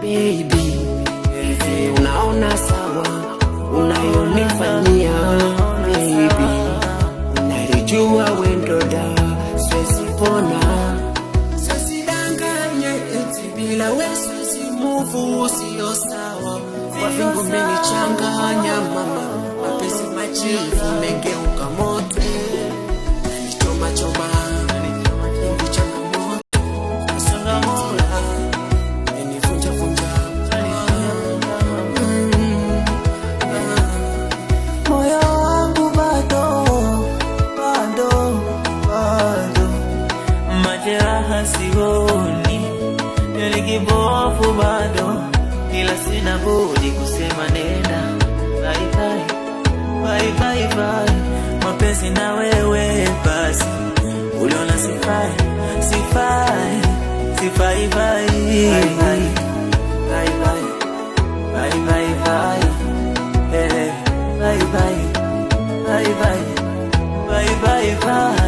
baby, unaona sawa unayonifanyia baby, unalijua wendo da siwezi pona, siwezi danganye eti bila wewe siwezi move, sio sawa kwa vingu umenichanganya mama, mapenzi machifu mengeuka moto, choma choma sioni nilikibofu bado, ila sina budi kusema nenda bye bye, bye bye bye. Mapenzi na wewe basi, uliona sifai, sifai, sifai bye bye, bye bye, bye bye bye, hey bye bye, bye bye, bye bye bye.